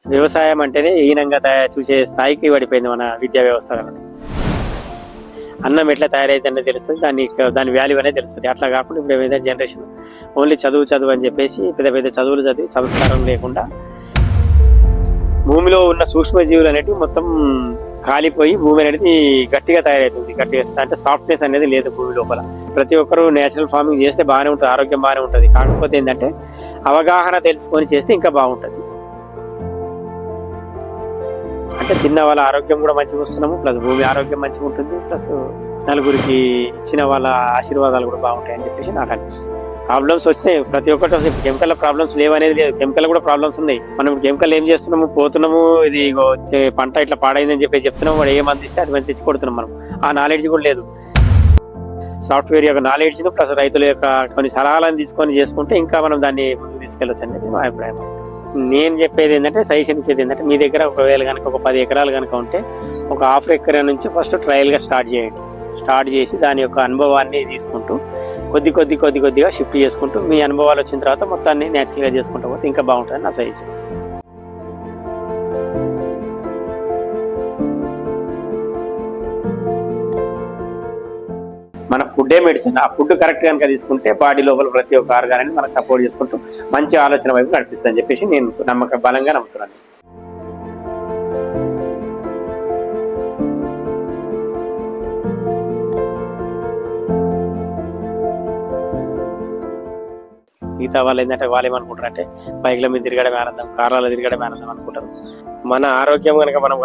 వ్యవసాయం అంటేనే హీనంగా చూసే స్థాయికి పడిపోయింది మన విద్యా వ్యవస్థ కనుక. అన్నం ఎట్లా తయారైందనే తెలుస్తుంది, దాని వాల్యూ అనేది తెలుస్తుంది. అట్లా కాకుండా ఇప్పుడు ఏదైతే జనరేషన్ ఓన్లీ చదువు చదువు అని చెప్పేసి పెద్ద పెద్ద చదువులు చదివి సంస్కారం లేకుండా భూమిలో ఉన్న సూక్ష్మజీవులు అనేవి మొత్తం కాలిపోయి భూమి అనేది గట్టిగా తయారవుతుంది. గట్టిగా అంటే సాఫ్ట్నెస్ అనేది లేదు భూమి లోపల. ప్రతి ఒక్కరు నేచురల్ ఫార్మింగ్ చేస్తే బాగానే ఉంటుంది, ఆరోగ్యం బాగానే ఉంటుంది. కాకపోతే ఏంటంటే అవగాహన తెలుసుకొని చేస్తే ఇంకా బాగుంటుంది. అంటే తిన్న వాళ్ళ ఆరోగ్యం కూడా మంచిగా వస్తున్నాము, ప్లస్ భూమి ఆరోగ్యం మంచిగా ఉంటుంది, ప్లస్ నలుగురికి ఇచ్చిన వాళ్ళ ఆశీర్వాదాలు కూడా బాగుంటాయి అని చెప్పేసి నాకు అనిపిస్తుంది. ప్రాబ్లమ్స్ వచ్చినాయి, ప్రతి ఒక్కటి వస్తాయి. కెమికల్ ప్రాబ్లమ్స్ లేవనేది లేదు, కెమికల్ కూడా ప్రాబ్లమ్స్ ఉన్నాయి. మనం కెమికల్ ఏం చేస్తున్నాము, పోతున్నాము, ఇది పంట ఇట్లా పాడైందని చెప్పి చెప్తున్నాము, వాడు ఏ మంది ఇస్తే అది మంది తెచ్చి కొడుతున్నాం. మనం ఆ నాలెడ్జ్ కూడా లేదు. సాఫ్ట్వేర్ యొక్క నాలెడ్జ్ ప్లస్ రైతుల యొక్క కొన్ని సలహాలను తీసుకొని చేసుకుంటే ఇంకా మనం దాన్ని ముందుకు తీసుకెళ్ళొచ్చు అనేది మా అభిప్రాయం. నేను చెప్పేది ఏంటంటే, సజెషన్ ఇచ్చేది ఏంటంటే, మీ దగ్గర ఒకవేళ కనుక ఒక 10 ఎకరాలు కనుక ఉంటే ఒక ½ ఎకరా నుంచి ఫస్ట్ ట్రయల్గా స్టార్ట్ చేయండి. స్టార్ట్ చేసి దాని యొక్క అనుభవాన్ని తీసుకుంటూ కొద్దిగా షిఫ్ట్ చేసుకుంటూ మీ అనుభవాలు వచ్చిన తర్వాత మొత్తాన్ని న్యాచురల్గా చేసుకుంటూ పోతే ఇంకా బాగుంటుంది నా సజెషన్. మన ఫుడ్డే మెడిసిన్. ఆ ఫుడ్ కరెక్ట్ కనుక తీసుకుంటే బాడీ లోపల ప్రతి ఒక్క ఆర్గాన్ని మనం సపోర్ట్ చేసుకుంటూ మంచి ఆలోచన వైపు నడిపిస్తుందని చెప్పేసి నేను బలంగా నమ్ముతున్నాను. మిగతా వాళ్ళు ఏంటంటే వాళ్ళు ఏమనుకుంటారంటే బైక్ల మీద తిరగడమే ఆనందం, కార్లలో తిరగడమే ఆనందం అనుకుంటారు. మన ఆరోగ్యం కనుక మనం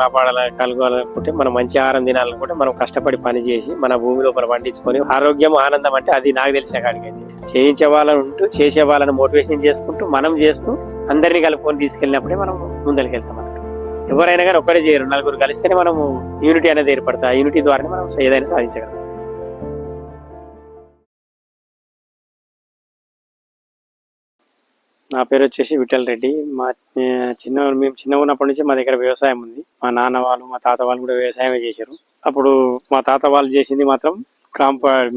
కలగాలనుకుంటే, మనం మంచి ఆహారం తినాలనుకుంటే మనం కష్టపడి పని చేసి మన భూమి లోపల పండించుకొని ఆరోగ్యం ఆనందం అంటే అది నాకు తెలిసిన కాడికి చేయించే వాళ్ళని ఉంటూ చేసే వాళ్ళని మోటివేషన్ చేసుకుంటూ మనం చేస్తూ అందరినీ కలుపుకొని తీసుకెళ్ళినప్పుడే మనం ముందరికి వెళ్తాం. ఎవరైనా కానీ ఒక్కడే చేయరు, నలుగురు కలిస్తేనే మనము యూనిటీ అనేది ఏర్పడుతుంది. ఆ యూనిటీ ద్వారానే మనం ఏదైనా సాధించగలం. నా పేరు వచ్చేసి విఠల్ రెడ్డి. మేము చిన్నగా ఉన్నప్పటి నుంచి మా దగ్గర వ్యవసాయం ఉంది. మా నాన్న వాళ్ళు మా తాత వాళ్ళు కూడా వ్యవసాయమే చేశారు. అప్పుడు మా తాత వాళ్ళు చేసింది మాత్రం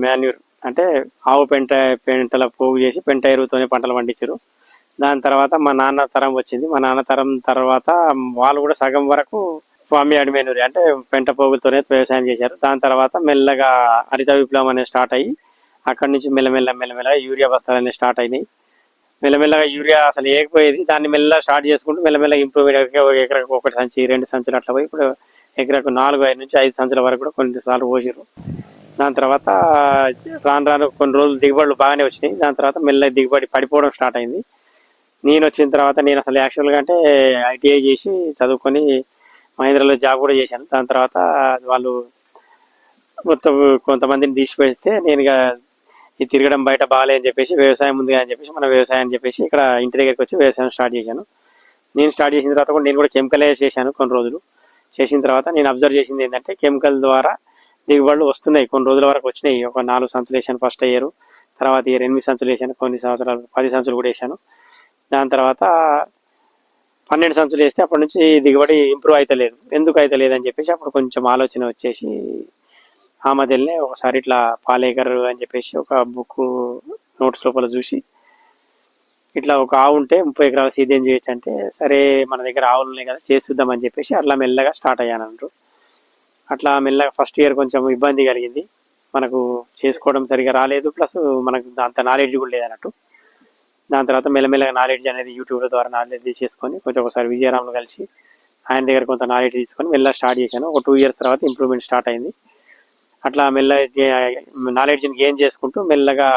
మాన్యూర్ అంటే ఆవు పెంటల పోగు చేసి పెంట ఎరువుతోనే పంటలు పండించారు. దాని తర్వాత మా నాన్న తరం వచ్చింది. మా నాన్న తరం తర్వాత వాళ్ళు కూడా సగం వరకు ఫార్మ్ యార్డ్ మాన్యూర్ అంటే పెంట పోగులతోనే వ్యవసాయం చేశారు. దాని తర్వాత మెల్లగా హరిత విప్లవం అనేది స్టార్ట్ అయ్యి అక్కడి నుంచి మెల్లమెల్లగా యూరియా బస్తాలు అనేవి స్టార్ట్ అయినాయి. మెల్లమెల్లగా యూరియా అసలు వేయకపోయేది, దాన్ని మెల్లగా స్టార్ట్ చేసుకుంటూ మెల్లమెల్లగా ఇంప్రూవ్ ఎకరకు 1 సంచి 2 సంచులు అట్లా పోయి ఇప్పుడు ఎకరకు 4 నుంచి 5 సంచుల వరకు కూడా కొన్నిసార్లు పోసారు. దాని తర్వాత రాను కొన్ని రోజులు దిగుబడులు బాగానే వచ్చినాయి. దాని తర్వాత మెల్లగా దిగుబడి పడిపోవడం స్టార్ట్ అయింది. నేను వచ్చిన తర్వాత నేను అసలు యాక్చువల్గా అంటే ITI చేసి చదువుకొని మహేంద్రలో జాబ్ కూడా చేశాను. దాని తర్వాత వాళ్ళు మొత్తం కొంతమందిని తీసిపోయిస్తే నేను ఈ తిరగడం బయట బాగాలే అని చెప్పేసి వ్యవసాయం ఉంది అని చెప్పేసి మన వ్యవసాయం అని చెప్పేసి ఇక్కడ ఇంటి దగ్గరికి వచ్చి వ్యవసాయం స్టార్ట్ చేశాను. నేను స్టార్ట్ చేసిన తర్వాత కూడా నేను కూడా కెమికలే చేశాను కొన్ని రోజులు. చేసిన తర్వాత నేను అబ్జర్వ్ చేసింది ఏంటంటే కెమికల్ ద్వారా దిగుబడులు వస్తున్నాయి. కొన్ని రోజుల వరకు వచ్చినాయి. ఒక 4 సంచులు వేసాను ఫస్ట్ ఇయర్, తర్వాత ఇయర్ 8 సంచులు వేసాను, కొన్ని సంవత్సరాలు 10 సంచులు కూడా వేసాను. దాని తర్వాత 12 సంచులు వేస్తే అప్పటి నుంచి దిగుబడి ఇంప్రూవ్ అవుతలేదు. ఎందుకు అవుతలేదు అని చెప్పేసి అప్పుడు కొంచెం ఆలోచన వచ్చేసి ఆ మధ్యలోనే ఒకసారి ఇట్లా పాలేకర్ అని చెప్పేసి ఒక బుక్ నోట్స్ లోపల చూసి ఇట్లా ఒక ఆవు ఉంటే 30 ఎకరాల సేద్యం చేయొచ్చు అంటే, సరే మన దగ్గర ఆవులు ఉన్నాయి కదా చేద్దామని చెప్పేసి అట్లా మెల్లగా స్టార్ట్ అయ్యాను అంటారు. అట్లా మెల్లగా ఫస్ట్ ఇయర్ కొంచెం ఇబ్బంది కలిగింది, మనకు చేసుకోవడం సరిగా రాలేదు, ప్లస్ మనకు అంత నాలెడ్జ్ కూడా లేదన్నట్టు. దాని తర్వాత మెల్లమెల్లగా నాలెడ్జ్ అనేది యూట్యూబ్ ద్వారా నాలెడ్జ్ తీసుకొని కొంచెం ఒకసారి విజయరాములు కలిసి ఆయన దగ్గర కొంత నాలెడ్జ్ తీసుకొని మెల్లగా స్టార్ట్ చేశాను. ఒక 2 ఇయర్స్ తర్వాత ఇంప్రూవ్మెంట్ స్టార్ట్ అయింది. అట్లా నాలెడ్జ్ని గెయిన్ చేసుకుంటూ మెల్లగా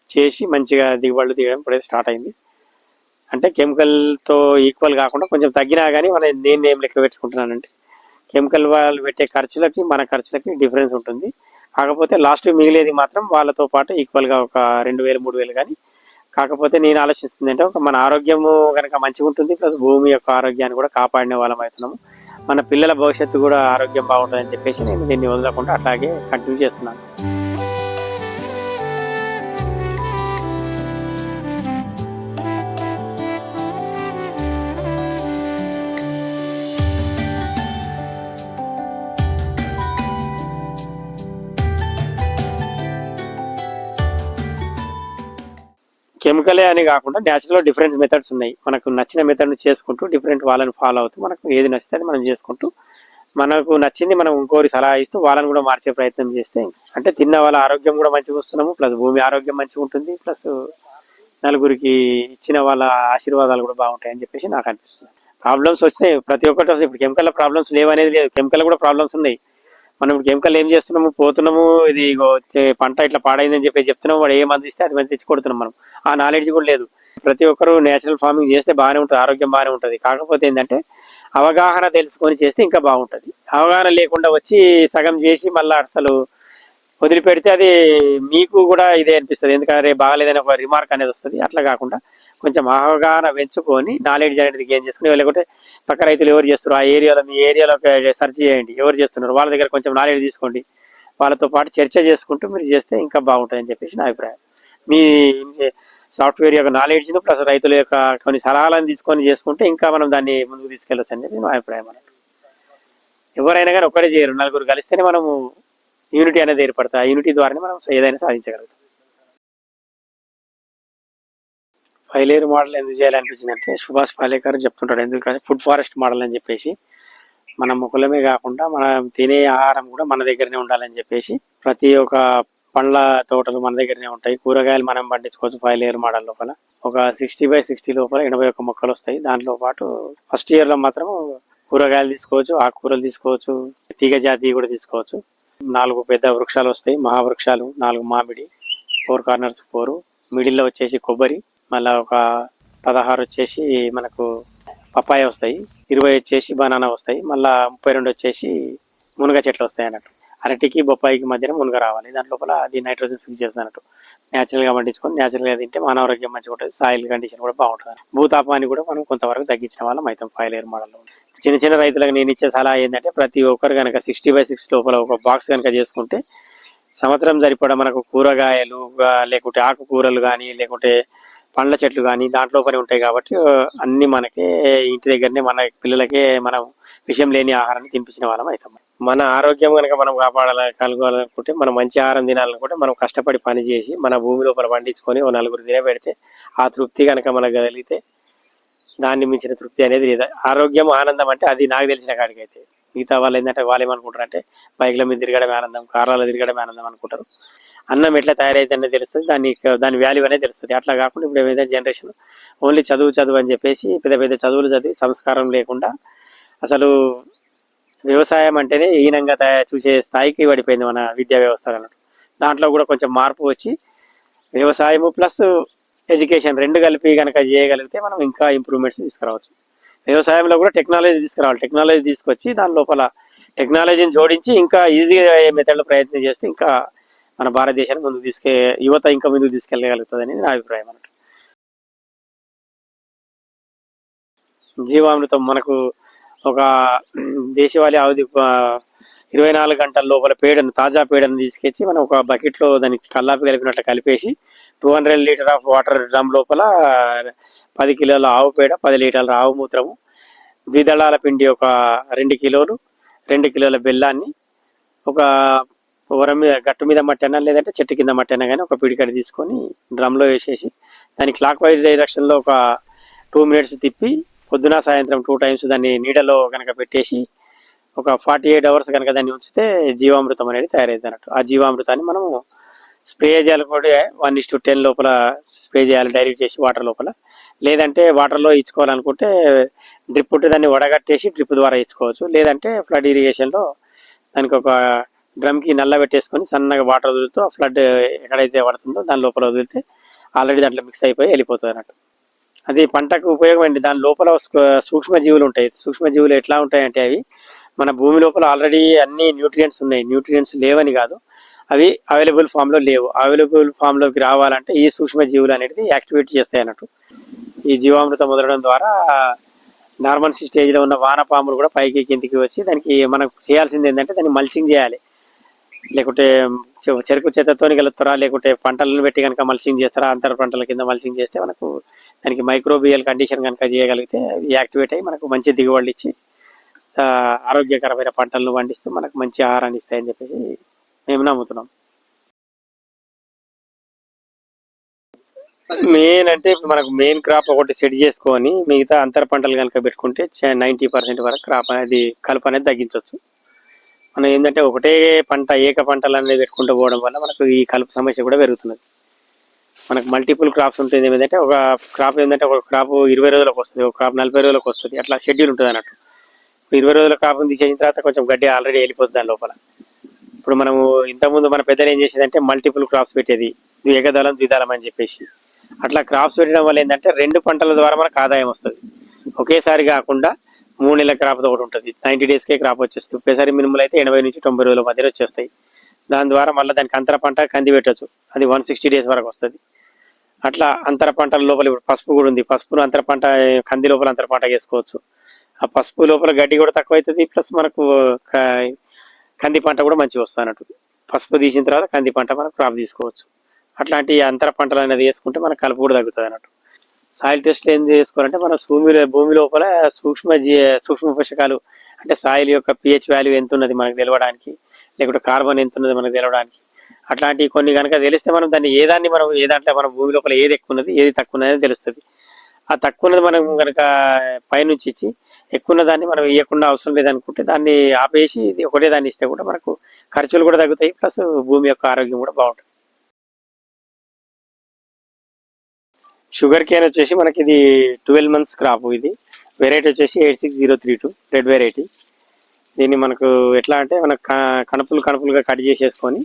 చేసి మంచిగా దిగుబడులు తీయడం ఇప్పుడైతే స్టార్ట్ అయింది. అంటే కెమికల్తో ఈక్వల్ కాకుండా కొంచెం తగ్గినా కానీ నేను ఏం లెక్క పెట్టుకుంటున్నానంటే కెమికల్ వాళ్ళు పెట్టే ఖర్చులకి మన ఖర్చులకి డిఫరెన్స్ ఉంటుంది. కాకపోతే లాస్ట్ మిగిలేది మాత్రం వాళ్ళతో పాటు ఈక్వల్గా ఒక 2000 3000 కానీ. కాకపోతే నేను ఆలోచిస్తుంది అంటే మన ఆరోగ్యము కనుక మంచిగా ఉంటుంది, ప్లస్ భూమి యొక్క ఆరోగ్యాన్ని కూడా కాపాడిన వాళ్ళం అవుతున్నాము. మన పిల్లల భవిష్యత్తు కూడా ఆరోగ్యం బాగుంటుందని చెప్పేసి నేను దీన్ని వదలకుండా అట్లాగే కంటిన్యూ చేస్తున్నాను. కెమికలే అని కాకుండా న్యాచురల్ డిఫరెంట్ మెథడ్స్ ఉన్నాయి. మనకు నచ్చిన మెథడ్ని చేసుకుంటూ డిఫరెంట్ వాళ్ళని ఫాలో అవుతూ మనకు ఏది నచ్చితే అది మనం చేసుకుంటూ మనకు నచ్చింది మనం ఇంకోరి సలహా ఇస్తూ వాళ్ళని కూడా మార్చే ప్రయత్నం చేస్తే అంటే తిన్న వాళ్ళ ఆరోగ్యం కూడా మంచిగా వస్తున్నాము, ప్లస్ భూమి ఆరోగ్యం మంచిగా ఉంటుంది, ప్లస్ నలుగురికి ఇచ్చిన వాళ్ళ ఆశీర్వాదాలు కూడా బాగుంటాయని చెప్పేసి నాకు అనిపిస్తుంది. ప్రాబ్లమ్స్ వచ్చినాయి, ప్రతి ఒక్కటి వస్తాయి. ఇప్పుడు కెమికల్ ప్రాబ్లమ్స్ లేవనేది లేదు, కెమికల్ కూడా ప్రాబ్లమ్స్ ఉన్నాయి. మనం ఇప్పుడు కెమికల్ ఏం చేస్తున్నాము, పోతున్నాము ఇది పంట ఇట్లా పాడైందని చెప్పి చెప్తున్నాము, వాడు ఏ మంది ఇస్తే అది మంది తెచ్చి కొడుతున్నాం. మనం ఆ నాలెడ్జ్ కూడా లేదు. ప్రతి ఒక్కరు నేచురల్ ఫార్మింగ్ చేస్తే బాగానే ఉంటుంది, ఆరోగ్యం బాగానే ఉంటుంది. కాకపోతే ఏంటంటే అవగాహన తెలుసుకొని చేస్తే ఇంకా బాగుంటుంది. అవగాహన లేకుండా వచ్చి సగం చేసి మళ్ళీ అసలు వదిలిపెడితే అది మీకు కూడా ఇదే అనిపిస్తుంది, ఎందుకంటే బాగాలేదని ఒక రిమార్క్ అనేది వస్తుంది. అట్లా కాకుండా కొంచెం అవగాహన పెంచుకొని నాలెడ్జ్ అనేది గెయిన్ చేసుకుని, లేకుంటే పక్క రైతులు ఎవరు చేస్తారు ఆ ఏరియాలో, మీ ఏరియాలో సెర్చ్ చేయండి ఎవరు చేస్తున్నారు, వాళ్ళ దగ్గర కొంచెం నాలెడ్జ్ తీసుకోండి. వాళ్ళతో పాటు చర్చ చేసుకుంటూ మీరు చేస్తే ఇంకా బాగుంటుందని చెప్పేసి నా అభిప్రాయం. మీ సాఫ్ట్వేర్ యొక్క నాలెడ్జ్ను ప్లస్ రైతుల యొక్క కొన్ని సలహాలను తీసుకొని చేసుకుంటే ఇంకా మనం దాన్ని ముందుకు తీసుకెళ్ళొచ్చు అని చెప్పి నా అభిప్రాయం. మనకు ఎవరైనా కానీ ఒక్కడే చేయరు, నలుగురు కలిస్తేనే మనము యూనిటీ అనేది ఏర్పడుతుంది. ఆ యూనిటీ ద్వారానే మనం ఏదైనా సాధించగలుగుతాం. పైలేరు మోడల్ ఎందుకు చేయాలనిపించింది అంటే సుభాష్ పాలేకర్ చెప్తుంటాడు, ఎందుకంటే ఫుడ్ ఫారెస్ట్ మోడల్ అని చెప్పేసి మన మొక్కలమే కాకుండా మనం తినే ఆహారం కూడా మన దగ్గరనే ఉండాలని చెప్పేసి ప్రతి ఒక్క పండ్ల తోటలు మన దగ్గరనే ఉంటాయి, కూరగాయలు మనం పండించుకోవచ్చు. పైలేరు మోడల్ లోపల ఒక 60/60 లోపల 81 మొక్కలు వస్తాయి. దాంట్లో పాటు ఫస్ట్ ఇయర్లో మాత్రం కూరగాయలు తీసుకోవచ్చు, ఆకుకూరలు తీసుకోవచ్చు, తీగ జాతి కూడా తీసుకోవచ్చు. 4 పెద్ద వృక్షాలు వస్తాయి, మహావృక్షాలు 4, మామిడి 4 కార్నర్స్ 4, మిడిల్లో వచ్చేసి కొబ్బరి, మళ్ళీ ఒక 16 వచ్చేసి మనకు పప్పాయ వస్తాయి, 20 వచ్చేసి బనానా వస్తాయి, మళ్ళీ 32 వచ్చేసి మునగ చెట్లు వస్తాయి అన్నట్టు. అరటికి బొప్పాయికి మధ్యన మునగ రావాలి, దాని లోపల అది నైట్రోజన్ ఫిక్స్ చేస్తుంది అన్నట్టు. న్యాచురల్గా పండించుకొని న్యాచురల్గా తింటే మన ఆరోగ్యం మంచిగా ఉంటుంది, సాయిల్ కండిషన్ కూడా బాగుంటుంది. భూతాపాన్ని కూడా మనం కొంతవరకు తగ్గించిన వాళ్ళం అవుతాం పైలేరు మోడల్లో. చిన్న చిన్న రైతులకు నేను ఇచ్చే సలహా ఏంటంటే ప్రతి ఒక్కరు కనుక 60/60 లోపల ఒక బాక్స్ కనుక చేసుకుంటే సంవత్సరం సరిపడా మనకు కూరగాయలు లేకుంటే ఆకుకూరలు కానీ లేకుంటే పండ్ల చెట్లు కానీ దాంట్లో పని ఉంటాయి. కాబట్టి అన్ని మనకే ఇంటి దగ్గరనే మన పిల్లలకే మనం విషయం లేని ఆహారాన్ని తినిపించిన వాళ్ళం అవుతాం. మన ఆరోగ్యం కనుక మనం కలగాలనుకుంటే మనం మంచి ఆహారం తినాలనుకుంటే మనం కష్టపడి పని చేసి మన భూమి లోపల పండించుకొని ఓ నలుగురు తినబెడితే ఆ తృప్తి కనుక మనకు కలిగితే దాన్ని మించిన తృప్తి అనేది లేదు. ఆరోగ్యం ఆనందం అంటే అది నాకు తెలిసిన కాడికి అయితే. మిగతా వాళ్ళు ఏంటంటే వాళ్ళు ఏమనుకుంటారు అంటే బైక్ల మీద తిరగడమే ఆనందం, కార్లలో తిరగడమే ఆనందం అనుకుంటారు. అన్నం ఎట్లా తయారైతే తెలుస్తుంది, దాని వాల్యూ అనేది తెలుస్తుంది. అట్లా కాకుండా ఇప్పుడు ఏదైతే జనరేషన్ ఓన్లీ చదువు అని చెప్పేసి పెద్ద పెద్ద చదువులు చదివి సంస్కారం లేకుండా అసలు వ్యవసాయం అంటేనే హీనంగా చూసే స్థాయికి పడిపోయింది మన విద్యా వ్యవస్థ అన్నట్టు. దాంట్లో కూడా కొంచెం మార్పు వచ్చి వ్యవసాయము ప్లస్ ఎడ్యుకేషన్ రెండు కలిపి కనుక చేయగలిగితే మనం ఇంకా ఇంప్రూవ్మెంట్స్ తీసుకురావచ్చు. వ్యవసాయంలో కూడా టెక్నాలజీ తీసుకురావాలి, టెక్నాలజీ తీసుకొచ్చి దాని లోపల టెక్నాలజీని జోడించి ఇంకా ఈజీగా అయ్యే మెథడ్లో ప్రయత్నం చేస్తే ఇంకా మన భారతదేశాన్ని ముందుకు యువత ఇంకా ముందుకు తీసుకెళ్ళగలుగుతుంది అనేది నా అభిప్రాయం అన్నట్టు. జీవామృతం మనకు ఒక దేశవాళీ ఆవుది 24 గంటల లోపల పేడను, తాజా పేడను తీసుకొచ్చి మనం ఒక బకెట్లో దానికి కల్లాపి కలిపినట్లు కలిపేసి 200 లీటర్ ఆఫ్ వాటర్ డ్రమ్ లోపల 10 కిలోల ఆవు పేడ, 10 లీటర్ల ఆవు మూత్రము, ద్విదళాల పిండి ఒక 2 కిలోలు, 2 కిలోల బెల్లాన్ని ఒక వరం మీద గట్టు మీద మట్టి అయినా లేదంటే చెట్టు కింద మట్టి అయినా కానీ ఒక పిడికడి తీసుకొని డ్రమ్లో వేసేసి దాన్ని క్లాక్ వైజ్ డైరెక్షన్లో ఒక 2 మినిట్స్ తిప్పి పొద్దున సాయంత్రం 2 టైమ్స్ దాన్ని నీడలో కనుక పెట్టేసి ఒక 48 అవర్స్ కనుక దాన్ని ఉంచితే జీవామృతం అనేది తయారైంది అన్నట్టు. ఆ జీవామృతాన్ని మనము స్ప్రే చేయాలి కూడా 1:10 లోపల స్ప్రే చేయాలి, డైరెక్ట్ చేసి వాటర్ లోపల. లేదంటే వాటర్లో ఇచ్చుకోవాలనుకుంటే డ్రిప్ ఉంటే దాన్ని వడగట్టేసి డ్రిప్ ద్వారా ఇచ్చుకోవచ్చు. లేదంటే ఫ్లడ్ ఇరిగేషన్లో దానికి ఒక డ్రమ్కి నల్ల పెట్టేసుకొని సన్నగా వాటర్ వదులుతూ ఆ ఫ్లడ్ ఎక్కడైతే పడుతుందో దాని లోపల వదిలితే ఆల్రెడీ దాంట్లో మిక్స్ అయిపోయి వెళ్ళిపోతుంది అన్నట్టు. అది పంటకు ఉపయోగం. దాని లోపల సూక్ష్మజీవులు ఉంటాయి. సూక్ష్మజీవులు ఎట్లా ఉంటాయంటే అవి మన భూమి లోపల ఆల్రెడీ అన్ని న్యూట్రియంట్స్ ఉన్నాయి, న్యూట్రియంట్స్ లేవని కాదు, అవి అవైలబుల్ ఫామ్లో లేవు. అవైలబుల్ ఫామ్లోకి రావాలంటే ఈ సూక్ష్మజీవులు అనేది యాక్టివేట్ చేస్తాయి అన్నట్టు. ఈ జీవామృతం వదలడం ద్వారా నార్మల్ స్టేజ్లో ఉన్న వానపాములు కూడా పైకి కిందికి వచ్చి దానికి మనకు చేయాల్సింది ఏంటంటే దాన్ని మల్చింగ్ చేయాలి. లేకుంటే చెరుకు చెత్తతో కలుపుతారా, లేకుంటే పంటలను పెట్టి కనుక మల్చింగ్ చేస్తారా, అంతర పంటల కింద మల్చింగ్ చేస్తే మనకు దానికి మైక్రోబియల్ కండిషన్ కనుక చేయగలిగితే యాక్టివేట్ అయ్యి మనకు మంచి దిగుబడులు ఇచ్చి ఆరోగ్యకరమైన పంటలను పండిస్తూ మనకు మంచి ఆహారాన్ని ఇస్తాయని చెప్పేసి మేము నమ్ముతున్నాం. మెయిన్ అంటే ఇప్పుడు మనకు మెయిన్ క్రాప్ ఒకటి సెట్ చేసుకొని మిగతా అంతర పంటలు కనుక పెట్టుకుంటే 90% వరకు క్రాప్ అనేది కలుపు అనేది తగ్గించవచ్చు. మనం ఏంటంటే ఒకటే పంట ఏక పంటలు అనేది పెట్టుకుంటూ పోవడం వల్ల మనకు ఈ కలుపు సమస్య కూడా పెరుగుతున్నది. మనకు మల్టిపుల్ క్రాప్స్ ఉంటుంది. ఏమిటంటే ఒక క్రాప్ ఏంటంటే ఒక క్రాప్ 20 రోజులకు వస్తుంది, ఒక క్రాప్ 40 రోజులకు వస్తుంది, అట్లా షెడ్యూల్ ఉంటుంది అన్నట్టు. 20 రోజుల క్రాప్ని తీసేసిన తర్వాత కొంచెం గడ్డి ఆల్రెడీ వెళ్ళిపోతుంది దాని లోపల. ఇప్పుడు మనము ఇంతకుముందు మన పెద్దలు ఏం చేసేదంటే మల్టిపుల్ క్రాప్స్ పెట్టేది, ఏకదళం ద్విదళం అని చెప్పేసి. అట్లా క్రాప్స్ పెట్టడం వల్ల ఏంటంటే 2 పంటల ద్వారా మనకు ఆదాయం వస్తుంది. ఒకేసారి కాకుండా 3 నెలల క్రాప్ ఒకటి ఉంటుంది, 90 డేస్కే క్రాప్ వచ్చేస్తుంది. ఒకేసారి మినిమల్ అయితే 80 నుంచి 90 రోజుల మధ్యలో వచ్చేస్తాయి. దాని ద్వారా మళ్ళీ దానికి అంతర పంట కంది పెట్టచ్చు, అది 160 డేస్ వరకు వస్తుంది. అట్లా అంతర పంటల లోపల ఇప్పుడు పసుపు కూడా ఉంది, పసుపును అంతర పంట కంది లోపల అంతర పంట వేసుకోవచ్చు. ఆ పసుపు లోపల గడ్డి కూడా తక్కువ అవుతుంది, ప్లస్ మనకు కంది పంట కూడా మంచిగా వస్తుంది అన్నట్టు. పసుపు తీసిన తర్వాత కంది పంట మనం క్రాప్ తీసుకోవచ్చు. అట్లాంటి అంతర పంటలు అనేది వేసుకుంటే మనకు కలుపు కూడా తగ్గుతుంది అన్నట్టు. సాయిల్ టెస్ట్ ఏం చేసుకోవాలంటే మన భూమి లోపల సూక్ష్మ పోషకాలు అంటే సాయిల్ యొక్క పిహెచ్ వాల్యూ ఎంత ఉన్నది మనకు తెలవడానికి, లేకుంటే కార్బన్ ఎంత ఉన్నది మనకు తెలవడానికి, అట్లాంటివి కొన్ని కనుక తెలిస్తే మనం దాన్ని మనం ఏ దాంట్లో మన భూమి లోపల ఏది ఎక్కువ ఉన్నది ఏది తక్కువ ఉన్నది తెలుస్తుంది. ఆ తక్కువ ఉన్నది మనం కనుక పైనుంచి ఇచ్చి ఎక్కువ ఉన్న దాన్ని మనం ఇవ్వకుండా అవసరం లేదనుకుంటే దాన్ని ఆపేసి ఒకటే దాన్ని ఇస్తే కూడా మనకు ఖర్చులు కూడా తగ్గుతాయి, ప్లస్ భూమి యొక్క ఆరోగ్యం కూడా బాగుంటుంది. షుగర్ కేన్ వచ్చేసి మనకి ఇది 12 months క్రాప్. ఇది వెరైటీ వచ్చేసి 86032 రెడ్ వెరైటీ. దీన్ని మనకు ఎట్లా అంటే మనకు కణుపులుగా కట్ చేసేసుకొని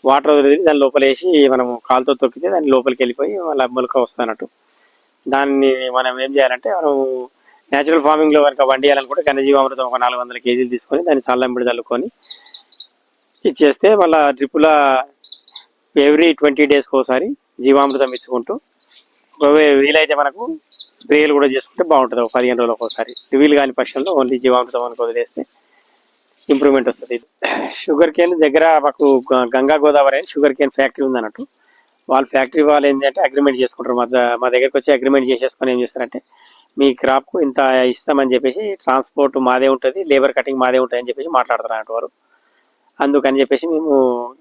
వాటర్ వదిలి దాని లోపల వేసి మనం కాలుతో తొక్కితే దాని లోపలికి వెళ్ళిపోయి వాళ్ళ మొలక వస్తున్నట్టు. దాన్ని మనం ఏం చేయాలంటే మనం న్యాచురల్ ఫార్మింగ్లో కనుక వండియాలనుకుంటే ఘనజీవామృతం ఒక 400 kg తీసుకొని దాన్ని చల్లంబడి చల్లుకొని ఇచ్చేస్తే మళ్ళీ డ్రిప్పుల ఎవ్రీ 20 daysకి ఒకసారి జీవామృతం ఇచ్చుకుంటూ వీలైతే మనకు స్ప్రేలు కూడా చేసుకుంటే బాగుంటుంది. ఒక 15 రోజులకు ఒకసారి వీలు కాని పక్షంలో ఓన్లీ జీవామృతం అనుకో వదిలేస్తే ఇంప్రూవ్మెంట్ వస్తుంది. షుగర్ కేన్ దగ్గర మాకు గంగా గోదావరి అని షుగర్ కేన్ ఫ్యాక్టరీ ఉంది అన్నట్టు. వాళ్ళ ఫ్యాక్టరీ వాళ్ళు ఏంటంటే అగ్రిమెంట్ చేసుకుంటారు, మా దగ్గరకు వచ్చి అగ్రిమెంట్ చేసేసుకొని ఏం చేస్తారంటే మీ క్రాప్కు ఇంత ఇస్తామని చెప్పేసి ట్రాన్స్పోర్ట్ మాదే ఉంటుంది, లేబర్ కటింగ్ మాదే ఉంటుంది అని చెప్పేసి మాట్లాడతారు అన్నట్టు వారు. అందుకని చెప్పేసి మేము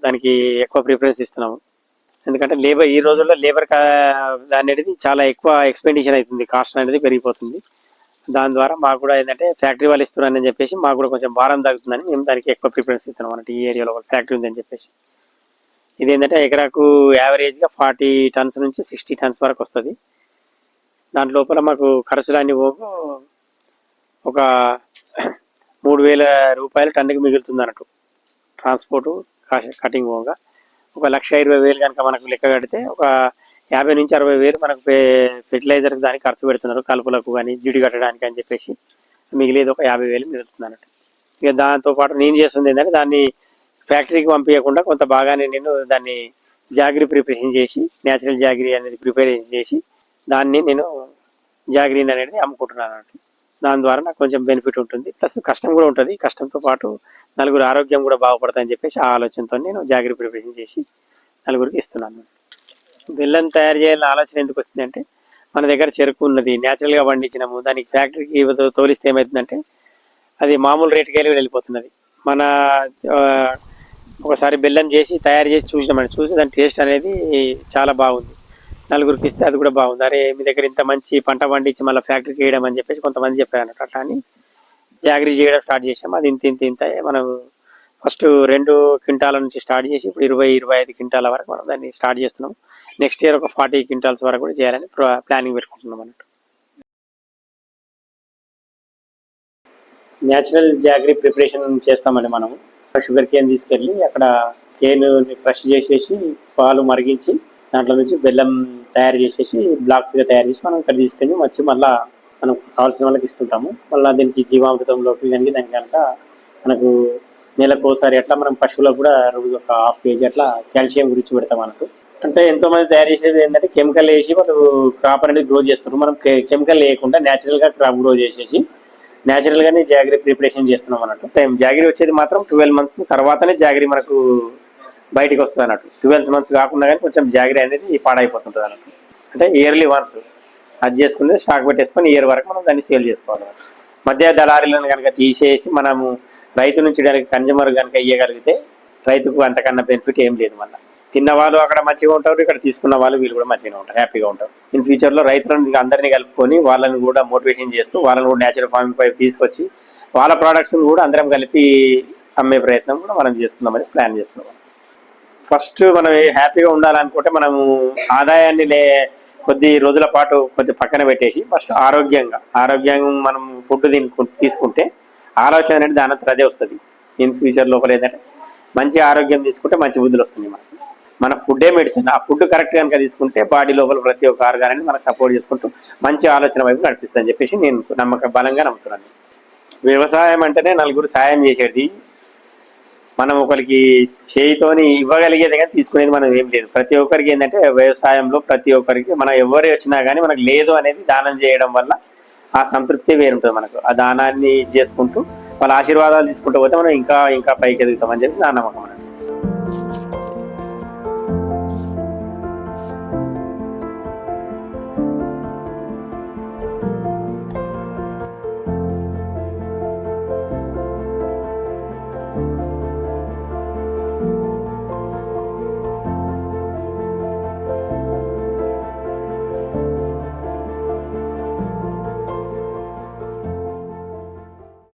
దానికి ఎక్కువ ప్రిఫరెన్స్ ఇస్తున్నాము. ఎందుకంటే ఈ రోజుల్లో లేబర్ అనేది చాలా ఎక్కువ ఎక్స్పెండిచర్ అవుతుంది, కాస్ట్ అనేది పెరిగిపోతుంది. దాని ద్వారా మాకు కూడా ఏంటంటే ఫ్యాక్టరీ వాళ్ళు ఇస్తున్నారని చెప్పేసి మాకు కూడా కొంచెం భారం తగ్గుతుందని మేము దానికి ఎక్కువ ప్రిఫరెన్స్ ఇస్తున్నాం అన్నట్టు. ఈ ఏరియాలో ఫ్యాక్టరీ ఉందని చెప్పేసి ఇదేంటంటే ఎకరాకు యావరేజ్గా 40 tons నుంచి 60 tons వరకు వస్తుంది. దాని లోపల మాకు ఖర్చులన్నీ పోగు ఒక 3000 రూపాయలు టన్నుకి మిగులుతుంది అన్నట్టు. ట్రాన్స్పోర్టు కటింగ్ పోగా ఒక 1,20,000 కనుక మనకు లెక్క కడితే ఒక 50,000 నుంచి 60,000 మనకు ఫెర్టిలైజర్కి దానికి ఖర్చు పెడుతున్నారు, కలుపులకు కానీ జిడి కట్టడానికి అని చెప్పేసి. మిగిలేదు ఒక 50,000 మిగులుతుంది అన్నట్టు. ఇక దాంతోపాటు నేను చేస్తుంది ఏంటంటే దాన్ని ఫ్యాక్టరీకి పంపించకుండా కొంత బాగానే నేను దాన్ని జాగ్రీ ప్రిపరేషన్ చేసి న్యాచురల్ జాగ్రీ అనేది ప్రిపరేషన్ చేసి దాన్ని నేను జాగ్రీని అనేది అమ్ముకుంటున్నాను అన్నట్టు. దాని ద్వారా నాకు కొంచెం బెనిఫిట్ ఉంటుంది, ప్లస్ కష్టం కూడా ఉంటుంది. కష్టంతో పాటు నలుగురు ఆరోగ్యం కూడా బాగుపడతాయని చెప్పేసి ఆ ఆలోచనతో నేను జాగ్రీ ప్రిపరేషన్ చేసి నలుగురికి ఇస్తున్నాను. బెల్లం తయారు చేయాలని ఆలోచన ఎందుకు వచ్చిందంటే మన దగ్గర చెరుకు ఉన్నది, న్యాచురల్గా పండించినాము, దానికి ఫ్యాక్టరీకి తోలిస్తే ఏమవుతుందంటే అది మామూలు రేటుకి వెళ్ళిపోతున్నది. మన ఒకసారి బెల్లం చేసి తయారు చేసి చూసి దాని టేస్ట్ అనేది చాలా బాగుంది. నలుగురికి ఇస్తే అది కూడా బాగుంది. అరే మీ దగ్గర ఇంత మంచి పంట పండించి మళ్ళీ ఫ్యాక్టరీకి వేయడం అని చెప్పేసి కొంతమంది చెప్పారు అన్నట్టు. అట్లా అని జాగ్రీ చేయడం స్టార్ట్ చేసాము. అది ఇంత మనం ఫస్ట్ 2 క్వింటాల నుంచి స్టార్ట్ చేసి ఇప్పుడు 20-25 క్వింటాల వరకు మనం దాన్ని స్టార్ట్ చేస్తున్నాం. నెక్స్ట్ ఇయర్ ఒక 40 క్వింటాల్స్ వరకు కూడా చేయాలని ప్లానింగ్ పెట్టుకుంటున్నాం అన్నట్టు. న్యాచురల్ జాగ్రీ ప్రిపరేషన్ చేస్తామండి మనం. షుగర్ కేన్ తీసుకెళ్ళి అక్కడ కేన్ ఫ్రెష్ చేసేసి పాలు మరిగించి దాంట్లో నుంచి బెల్లం తయారు చేసేసి బ్లాక్స్గా తయారు చేసి మనం ఇక్కడ తీసుకెళ్ళి వచ్చి మళ్ళీ మనం కావాల్సిన వాళ్ళకి ఇస్తుంటాము. మళ్ళీ దీనికి జీవామృతంలోకి దానికి కనుక మనకు నెలకు ఒకసారి అట్లా మనం పశువులకు కూడా రోజు ఒక 1/2 kg అట్లా కాల్షియం గురించి పెడతాం అన్నట్టు. అంటే ఎంతోమంది తయారు చేసేది ఏంటంటే కెమికల్ వేసి వాళ్ళు క్రాప్ అనేది గ్రో చేస్తారు. మనం కెమికల్ వేయకుండా న్యాచురల్గా క్రాప్ గ్రో చేసేసి న్యాచురల్గానే జాగ్రీ ప్రిపరేషన్ చేస్తున్నాం అన్నట్టు. జాగ్రీ వచ్చేది మాత్రం 12 months తర్వాతనే జాగ్రీ మనకు బయటకు వస్తుంది అన్నట్టు. 12 months కాకుండా కానీ కొంచెం జాగ్రీ అనేది పాడైపోతుంటుంది అన్నట్టు. అంటే ఇయర్లీ వన్స్ అది చేసుకుని స్టాక్ పెట్టేసుకొని ఇయర్ వరకు మనం దాన్ని సేల్ చేసుకోవాలి. మధ్య దళారీలను కనుక తీసేసి మనము రైతు నుంచి కనుక కన్జ్యూమర్ కనుక ఇవ్వగలిగితే రైతుకు అంతకన్నా బెనిఫిట్ ఏం లేదు. మళ్ళీ తిన్న వాళ్ళు అక్కడ మంచిగా ఉంటారు, ఇక్కడ తీసుకున్న వాళ్ళు వీళ్ళు కూడా మంచిగా ఉంటారు, హ్యాపీగా ఉంటారు. ఇన్ ఫ్యూచర్లో రైతులను అందరినీ కలుపుకొని వాళ్ళని కూడా మోటివేషన్ చేస్తూ వాళ్ళని కూడా నేచురల్ ఫార్మింగ్ పై తీసుకొచ్చి వాళ్ళ ప్రోడక్ట్స్ని కూడా అందరం కలిపి అమ్మే ప్రయత్నం కూడా మనం చేసుకుందామని ప్లాన్ చేస్తున్నాం. ఫస్ట్ మనం హ్యాపీగా ఉండాలనుకుంటే మనము ఆదాయాన్ని కొద్ది రోజుల పాటు కొద్ది పక్కన పెట్టేసి ఫస్ట్ ఆరోగ్యంగా మనం ఫుడ్ తీసుకుంటే ఆలోచన అనేది దానంతరం అదే వస్తుంది. ఇన్ ఫ్యూచర్ లోపల ఏంటంటే మంచి ఆరోగ్యం తీసుకుంటే మంచి బుద్ధులు వస్తుంది. మన ఫుడ్డే మెడిసిన్. ఆ ఫుడ్ కరెక్ట్ కనుక తీసుకుంటే బాడీ లోపల ప్రతి ఒక్క ఆర్గాన్ని మనం సపోర్ట్ చేసుకుంటూ మంచి ఆలోచన వైపు నడిపిస్తుందని చెప్పేసి నేను బలంగా నమ్ముతున్నాను. వ్యవసాయం అంటేనే నలుగురు సాయం చేసేది. మనం ఒకరికి చేయితోని ఇవ్వగలిగేది కానీ తీసుకునేది మనం ఏం లేదు. ప్రతి ఒక్కరికి ఏంటంటే వ్యవసాయంలో ప్రతి ఒక్కరికి మనం ఎవరు వచ్చినా కానీ మనకు లేదు అనేది దానం చేయడం వల్ల ఆ సంతృప్తి వేరుంటుంది. మనకు ఆ దానాన్ని చేసుకుంటూ వాళ్ళ ఆశీర్వాదాలు తీసుకుంటూ పోతే మనం ఇంకా ఇంకా పైకి ఎదుగుతామని చెప్పి నా నమ్మకం.